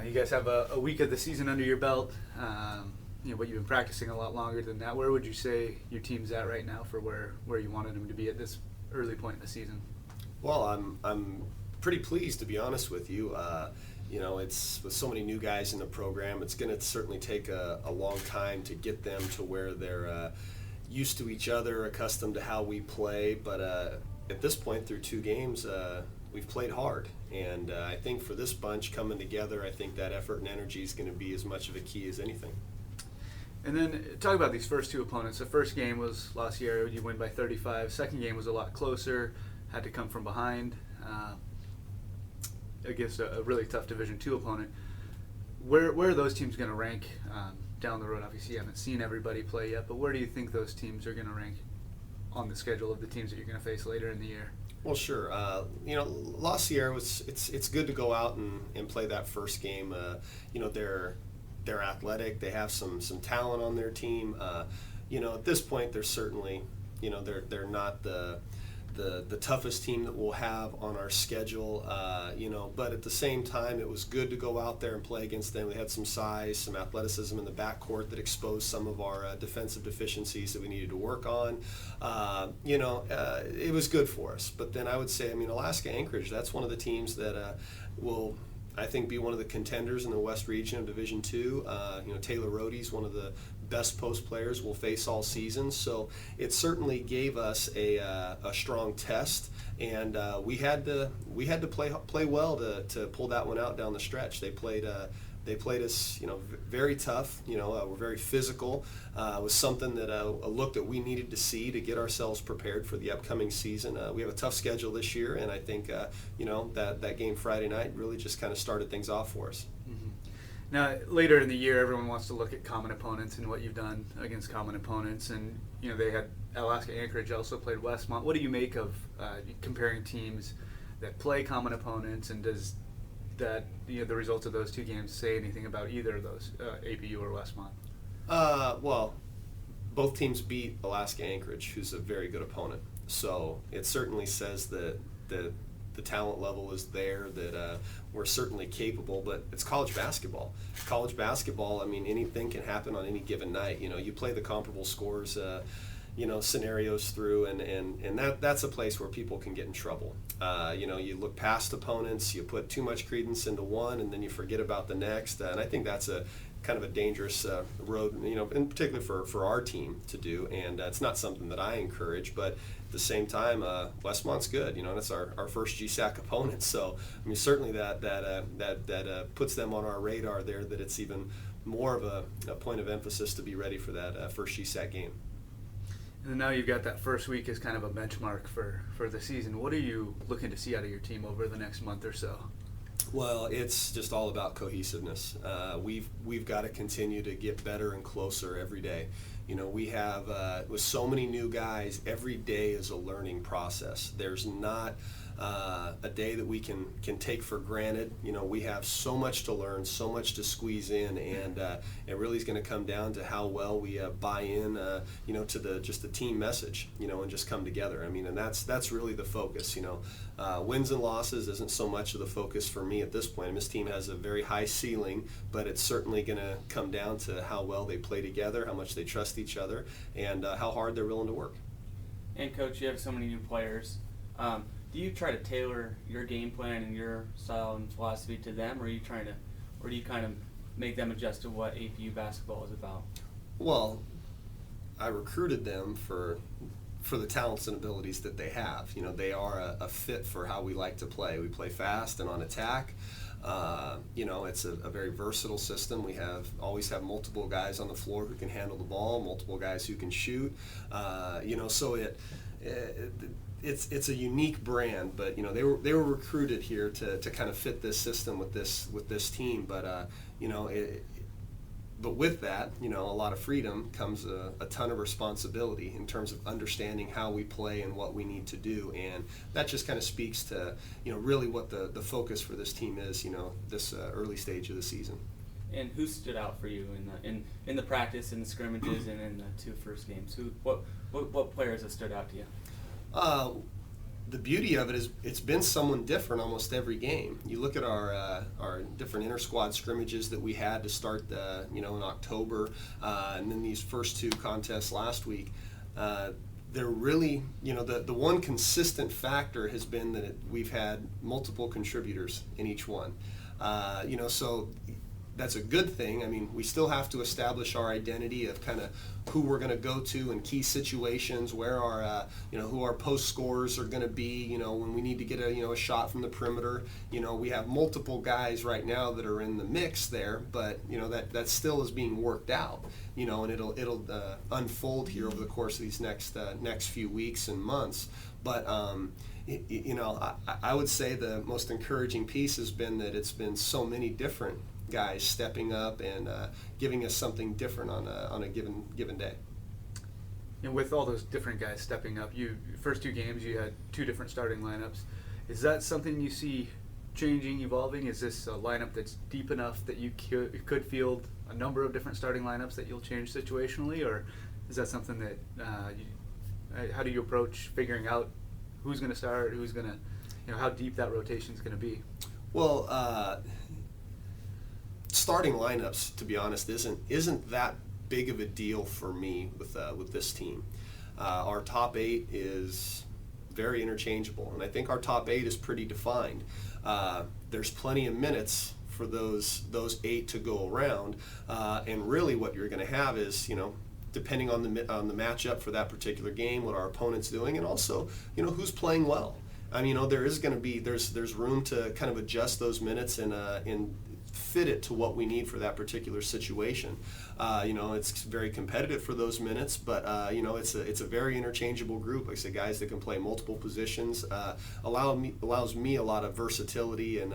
You guys have a week of the season under your belt, but you've been practicing a lot longer than that. Where would you say your team's at right now for where you wanted them to be at this early point in the season? Well, I'm pretty pleased, to be honest with you. It's with so many new guys in the program, it's going to certainly take a long time to get them to where they're used to each other, accustomed to how we play. But at this point, through 2 games, we've played hard. And I think for this bunch coming together, I think that effort and energy is going to be as much of a key as anything. And then talk about these first 2 opponents. The first game was last year, you win by 35. Second game was a lot closer, had to come from behind against a really tough Division II opponent. Where are those teams going to rank down the road? Obviously, you haven't seen everybody play yet, but where do you think those teams are going to rank on the schedule of the teams that you're going to face later in the year? Well, sure. La Sierra it's good to go out and play that first game. They're athletic. They have some talent on their team. At this point, they're certainly, they're not the toughest team that we'll have on our schedule, but at the same time, it was good to go out there and play against them. We had some size, some athleticism in the backcourt that exposed some of our defensive deficiencies that we needed to work on. It was good for us. But then I would say, Alaska Anchorage, that's one of the teams that will, I think, be one of the contenders in the West Region of Division II. Taylor Rohde's one of the best post players we'll face all season, so it certainly gave us a strong test, and we had to play well to pull that one out down the stretch. They played us, very tough. We're very physical. It was something that a look that we needed to see to get ourselves prepared for the upcoming season. We have a tough schedule this year, and I think that game Friday night really just kind of started things off for us. Mm-hmm. Now, later in the year, everyone wants to look at common opponents and what you've done against common opponents, and they had Alaska Anchorage also played Westmont. What do you make of comparing teams that play common opponents, and does that the results of those 2 games say anything about either of those, APU or Westmont? Well, both teams beat Alaska Anchorage, who's a very good opponent. So it certainly says that the talent level is there, that we're certainly capable, but it's college basketball. College basketball, anything can happen on any given night. You play the comparable scores, scenarios through, and that's a place where people can get in trouble. You look past opponents, you put too much credence into one, and then you forget about the next, and I think that's a kind of a dangerous road, in particular for our team to do, and it's not something that I encourage, but at the same time, Westmont's good, and it's our first GSAC opponent, so certainly that puts them on our radar there, that it's even more of a point of emphasis to be ready for that first GSAC game. And now you've got that first week as kind of a benchmark for the season. What are you looking to see out of your team over the next month or so? Well, it's just all about cohesiveness. We've got to continue to get better and closer every day. We have, with so many new guys, every day is a learning process. There's not a day that we can take for granted. We have so much to learn, so much to squeeze in, and it really is going to come down to how well we buy in, to the team message, and just come together. And that's really the focus. Wins and losses isn't so much of the focus for me at this point. This team has a very high ceiling, but it's certainly going to come down to how well they play together, how much they trust each other, and how hard they're willing to work. And Coach, you have so many new players. Do you try to tailor your game plan and your style and philosophy to them, or do you kind of make them adjust to what APU basketball is about? Well, I recruited them for the talents and abilities that they have. They are a fit for how we like to play. We play fast and on attack. It's a very versatile system. We always have multiple guys on the floor who can handle the ball, multiple guys who can shoot. So it's a unique brand, but they were recruited here to kind of fit this system with this team. But but with that, a lot of freedom comes a ton of responsibility in terms of understanding how we play and what we need to do, and that just kind of speaks to really what the focus for this team is. This early stage of the season. And who stood out for you in the practice, in the scrimmages, and in the 2 first games? What players have stood out to you? the beauty of it is it's been someone different almost every game. You look at our different inter-squad scrimmages that we had to start in October, and then these first two contests last week. They're really, the one consistent factor has been that we've had multiple contributors in each one. So that's a good thing. I mean, we still have to establish our identity of kind of who we're going to go to in key situations, where our, who our post scorers are going to be, when we need to get a shot from the perimeter. We have multiple guys right now that are in the mix there, but, that still is being worked out, and it'll unfold here over the course of these next few weeks and months. But, I would say the most encouraging piece has been that it's been so many different guys stepping up and giving us something different on a given day. And with all those different guys stepping up, first two games you had two different starting lineups. Is that something you see changing, evolving? Is this a lineup that's deep enough that you could field a number of different starting lineups that you'll change situationally, or is that something that how do you approach figuring out who's going to start, who's going to, how deep that rotation is going to be? Well, starting lineups, to be honest, isn't that big of a deal for me with this team. Our top 8 is very interchangeable, and I think our top 8 is pretty defined. There's plenty of minutes for those 8 to go around, and really what you're going to have is, depending on the matchup for that particular game, what our opponent's doing, and also, who's playing well. I mean, there is going to be there's room to kind of adjust those minutes and fit it to what we need for that particular situation. It's very competitive for those minutes, but it's a very interchangeable group. Like I said, guys that can play multiple positions, allows me a lot of versatility and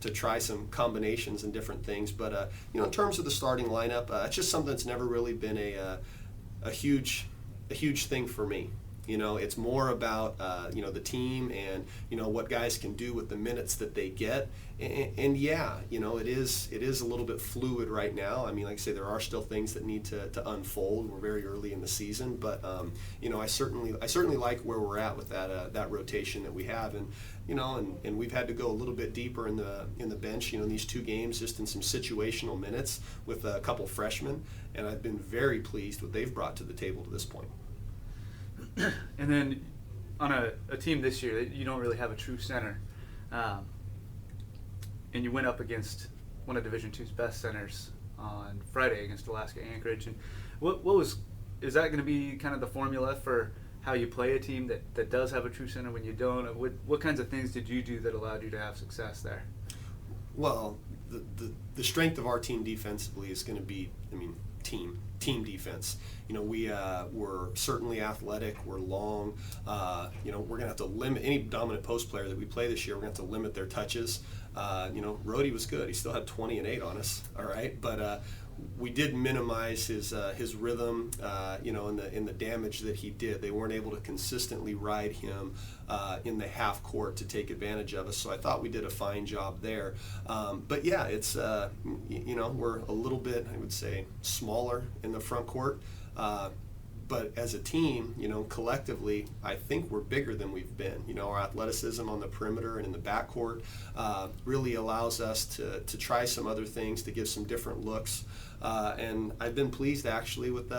to try some combinations and different things. But in terms of the starting lineup, it's just something that's never really been a huge thing for me. It's more about the team and what guys can do with the minutes that they get, and it is a little bit fluid right now. I mean, like I say, there are still things that need to unfold. We're very early in the season, but I certainly like where we're at with that rotation that we have, and and we've had to go a little bit deeper in the bench. In these two games, just in some situational minutes with a couple freshmen, and I've been very pleased what they've brought to the table to this point. And then on a team this year, you don't really have a true center, and you went up against one of Division II's best centers on Friday against Alaska Anchorage. And is that going to be kind of the formula for how you play a team that does have a true center when you don't? What kinds of things did you do that allowed you to have success there? Well, the strength of our team defensively is going to be, team defense. We're certainly athletic. We're long. We're going to have to limit any dominant post player that we play this year. We're going to have to limit their touches. Rhodey was good. He still had 20 and 8 on us. All right, but we did minimize his rhythm. In the damage that he did. They weren't able to consistently ride him in the half court to take advantage of us. So I thought we did a fine job there. But yeah, it's we're a little bit, I would say, smaller in the front court. But as a team, collectively, I think we're bigger than we've been. Our athleticism on the perimeter and in the backcourt really allows us to try some other things, to give some different looks. And I've been pleased, actually, with,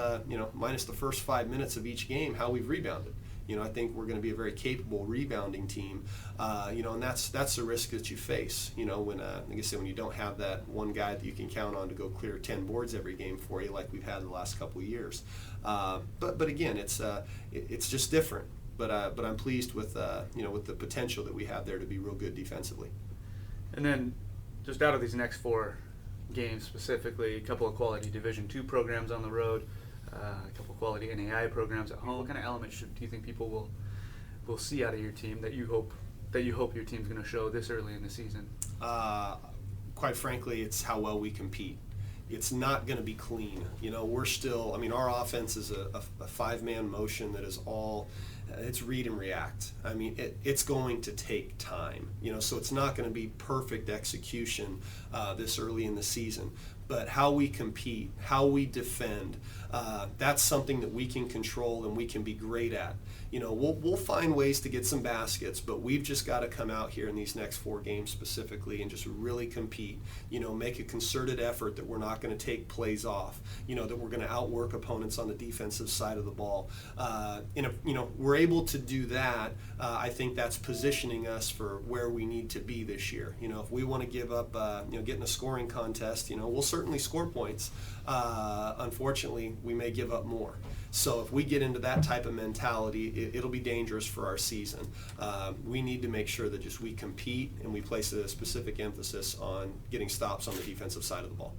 minus the first 5 minutes of each game, how we've rebounded. I think we're going to be a very capable rebounding team, and that's the risk that you face. When, like I said, when you don't have that one guy that you can count on to go clear 10 boards every game for you, like we've had the last couple of years. But again, it's just different. But I'm pleased with with the potential that we have there to be real good defensively. And then, just out of these next 4 games specifically, a couple of quality Division II programs on the road. A couple quality NAIA programs at home. What kind of elements do you think people will see out of your team that you hope your team's going to show this early in the season? Quite frankly, it's how well we compete. It's not going to be clean. We're still. Our offense is a 5-man motion that is all. It's read and react. It's going to take time. So it's not going to be perfect execution this early in the season. but how we compete, how we defend, that's something that we can control and we can be great at. You know, we'll find ways to get some baskets, but we've just got to come out here in these next 4 games specifically and just really compete. You know, make a concerted effort that we're not going to take plays off. You know, that we're going to outwork opponents on the defensive side of the ball. And if, you know, we're able to do that, I think that's positioning us for where we need to be this year. You know, if we want to give up, you know, get in a scoring contest, you know, we'll certainly score points. Unfortunately, we may give up more. So if we get into that type of mentality, it'll be dangerous for our season. We need to make sure that just we compete and we place a specific emphasis on getting stops on the defensive side of the ball.